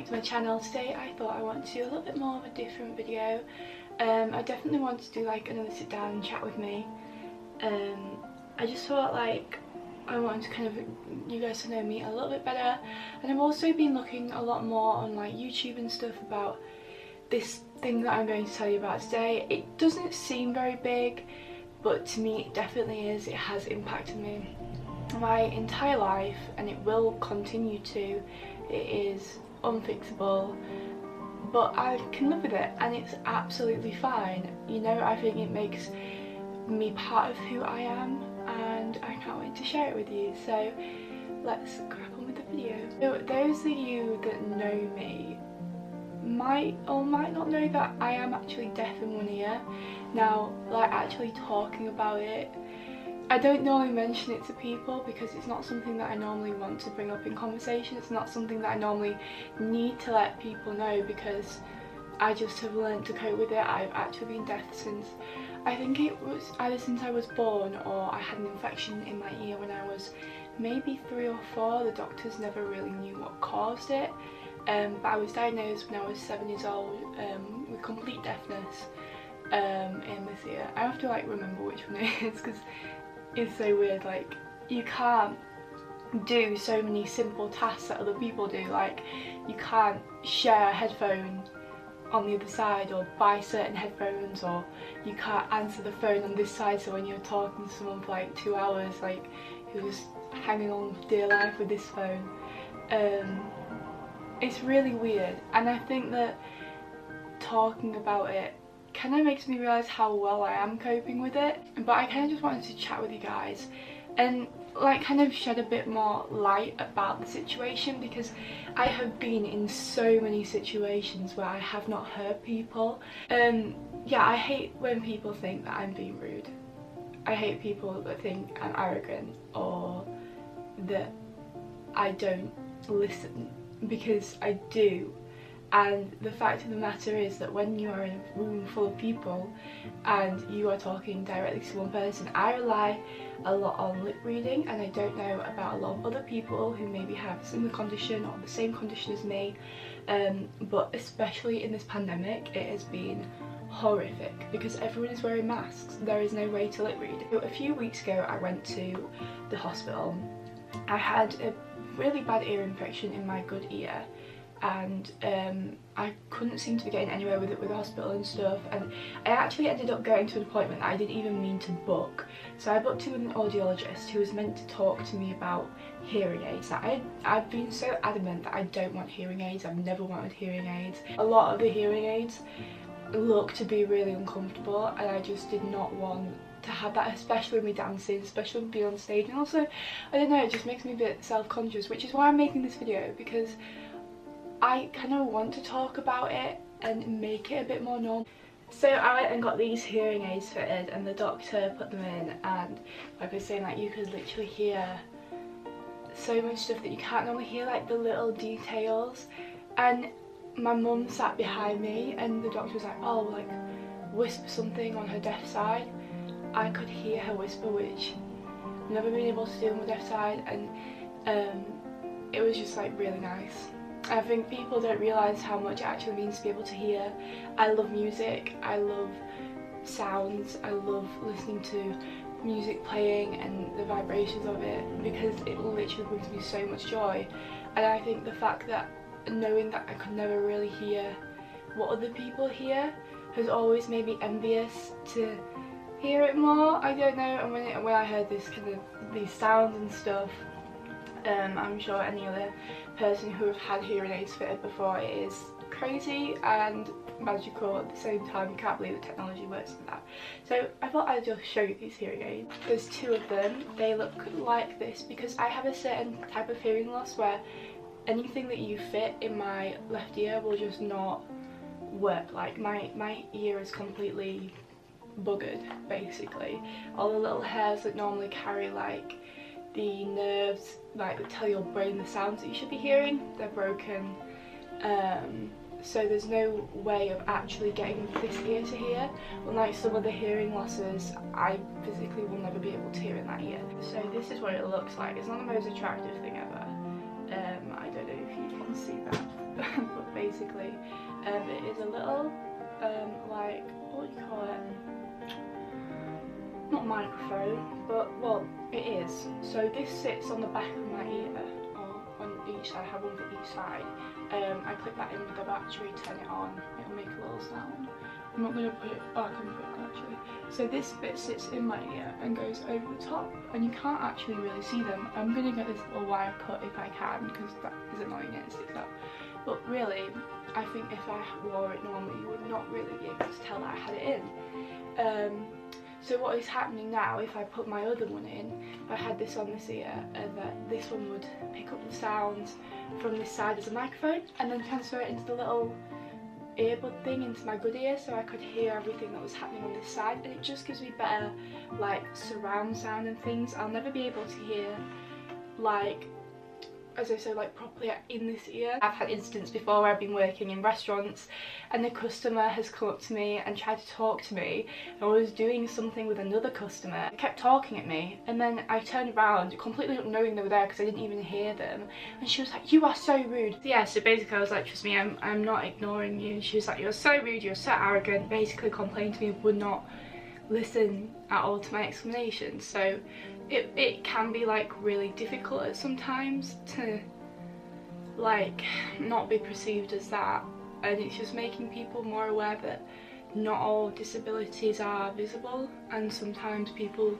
back to my channel. Today I thought I wanted to do a little bit more of a different video. I definitely wanted to do like another sit down and chat with me. I just thought like I wanted to kind of you guys to know me a little bit better, and I've also been looking a lot more on like YouTube and stuff about this thing that I'm going to tell you about today. It doesn't seem very big, but to me it definitely is. It has impacted me my entire life and it will continue to. It is unfixable, but I can live with it and it's absolutely fine. You know, I think it makes me part of who I am and I can't wait to share it with you. So let's crack on with the video. So those of you that know me might or might not know that I am actually deaf in one ear. Now, like actually talking about it, I don't normally mention it to people because it's not something that I normally want to bring up in conversation. It's not something that I normally need to let people know because I just have learned to cope with it. I've actually been deaf since, I think it was either since I was born or I had an infection in my ear when I was maybe 3 or 4. The doctors never really knew what caused it. But I was diagnosed when I was 7 years old with complete deafness in this ear. I have to like remember which one it is because it's so weird. Like you can't do so many simple tasks that other people do. Like you can't share a headphone on the other side or buy certain headphones, or you can't answer the phone on this side, so when you're talking to someone for like 2 hours, like who's hanging on for dear life with this phone, it's really weird. And I think that talking about it kind of makes me realise how well I am coping with it. But I kind of just wanted to chat with you guys and like kind of shed a bit more light about the situation, because I have been in so many situations where I have not heard people. Yeah, I hate when people think that I'm being rude. I hate people that think I'm arrogant or that I don't listen, because I do. And the fact of the matter is that when you are in a room full of people and you are talking directly to one person, I rely a lot on lip reading, and I don't know about a lot of other people who maybe have a similar condition or the same condition as me, but especially in this pandemic it has been horrific because everyone is wearing masks. There is no way to lip read. A few weeks ago I went to the hospital. I had a really bad ear infection in my good ear, and I couldn't seem to be getting anywhere with it with the hospital and stuff, and I actually ended up going to an appointment that I didn't even mean to book. So I booked it with an audiologist who was meant to talk to me about hearing aids. Now, I've been so adamant that I don't want hearing aids. I've never wanted hearing aids. A lot of the hearing aids look to be really uncomfortable and I just did not want to have that, especially with me dancing, especially with being on stage. And also, I don't know, it just makes me a bit self-conscious, which is why I'm making this video, because I kind of want to talk about it and make it a bit more normal. So I went and got these hearing aids fitted and the doctor put them in, and like I was saying, like you could literally hear so much stuff that you can't normally hear, like the little details. And my mum sat behind me and the doctor was like, oh, like whisper something on her deaf side. I could hear her whisper, which I've never been able to do on my deaf side, and it was just like really nice. I think people don't realise how much it actually means to be able to hear. I love music, I love sounds, I love listening to music playing and the vibrations of it, because it literally brings me so much joy. And I think the fact that knowing that I could never really hear what other people hear has always made me envious to hear it more. I don't know, and when I heard this kind of these sounds and stuff, I'm sure any other person who have had hearing aids fitted before, it is crazy and magical at the same time. You can't believe that technology works like that. So I thought I'd just show you these hearing aids. There's 2 of them. They look like this because I have a certain type of hearing loss where anything that you fit in my left ear will just not work. Like my ear is completely buggered basically. All the little hairs that normally carry like the nerves like that tell your brain the sounds that you should be hearing, they're broken. So there's no way of actually getting this ear to hear. Unlike some of the hearing losses, I physically will never be able to hear in that ear. So this is what it looks like. It's not the most attractive thing ever. I don't know if you can see that. but basically it is a little like, what do you call it, not microphone, but well, it is. So this sits on the back of my ear, or on each side. I have one for each side. I clip that in with the battery, turn it on, it'll make a little sound. I'm not going to put it, oh, I can put it on actually. So this bit sits in my ear and goes over the top, and you can't actually really see them. I'm going to get this little wire cut if I can, because that is annoying and it sticks out. But really, I think if I wore it normally, you would not really be able to tell that I had it in. So what is happening now, if I put my other one in, if I had this on this ear, that this one would pick up the sounds from this side as a microphone, and then transfer it into the little earbud thing into my good ear, so I could hear everything that was happening on this side, and it just gives me better like surround sound and things. I'll never be able to hear, like, as I said, like properly in this ear. I've had instances before where I've been working in restaurants and the customer has come up to me and tried to talk to me. I was doing something with another customer, they kept talking at me, and then I turned around completely not knowing they were there because I didn't even hear them, and she was like, "You are so rude." So yeah, so basically I was like, "Trust me, I'm not ignoring you." And she was like, "You're so rude, you're so arrogant," basically complained to me, would not listen at all to my explanations. So it can be like really difficult at sometimes to like not be perceived as that, and it's just making people more aware that not all disabilities are visible, and sometimes people,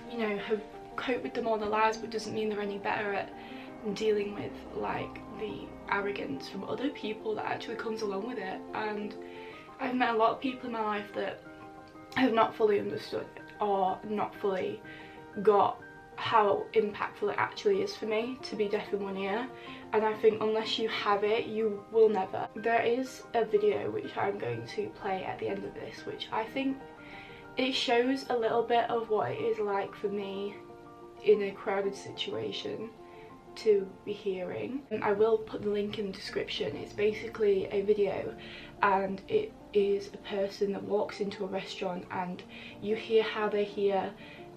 you know, have coped with them all their lives, but doesn't mean they're any better at dealing with like the arrogance from other people that actually comes along with it. And I've met a lot of people in my life that have not fully understood or not fully got how impactful it actually is for me to be deaf in one ear, and I think unless you have it, you will never. There is a video which I'm going to play at the end of this, which I think it shows a little bit of what it is like for me in a crowded situation to be hearing. And I will put the link in the description. It's basically a video, and it is a person that walks into a restaurant and you hear how they hear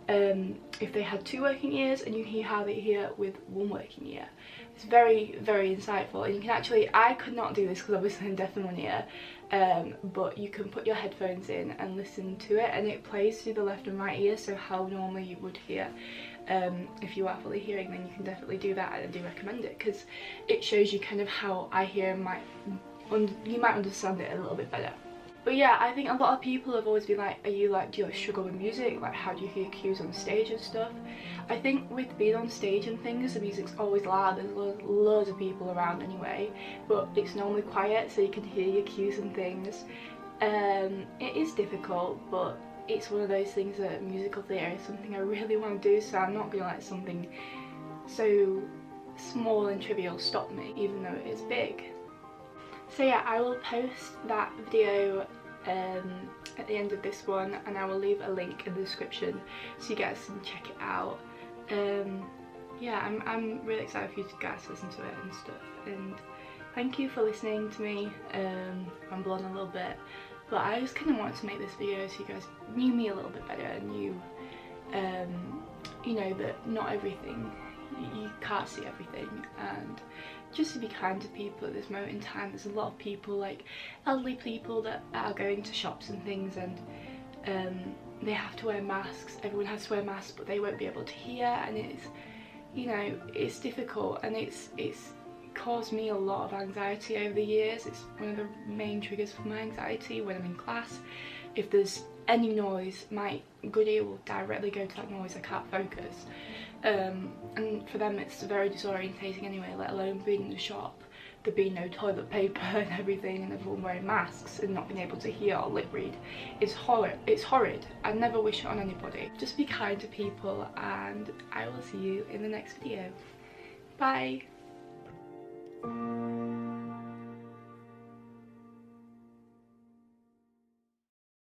if they had two working ears, and you hear how they hear with one working ear. It's very, very insightful, and you can actually, I could not do this because obviously I'm deaf in one ear, but you can put your headphones in and listen to it, and it plays through the left and right ear, so how normally you would hear. If you are fully hearing, then you can definitely do that, and I do recommend it because it shows you kind of how I hear, and you might understand it a little bit better. But yeah, I think a lot of people have always been like, do you struggle with music? Like, how do you hear cues on stage and stuff? I think with being on stage and things, the music's always loud, there's loads of people around anyway, but it's normally quiet so you can hear your cues and things. It is difficult, but it's one of those things that musical theatre is something I really want to do, so I'm not going to let something so small and trivial stop me, even though it is big. So yeah, I will post that video at the end of this one, and I will leave a link in the description so you guys can check it out. Yeah, I'm really excited for you guys to listen to it and stuff, and thank you for listening to me ramble on a little bit, but I just kind of wanted to make this video so you guys knew me a little bit better, and knew you know, that not everything, you can't see everything, and just to be kind to people at this moment in time. There's a lot of people, like elderly people, that are going to shops and things, and they have to wear masks. Everyone has to wear masks, but they won't be able to hear, and it's, you know, it's difficult, and it's caused me a lot of anxiety over the years. It's one of the main triggers for my anxiety when I'm in class. If there's any noise, my good ear will directly go to that noise. I can't focus. And for them it's very disorientating anyway, let alone being in the shop, there being no toilet paper and everything, and everyone wearing masks and not being able to hear or lip read. It's horrid. I never wish it on anybody. Just be kind to people, and I will see you in the next video. Bye!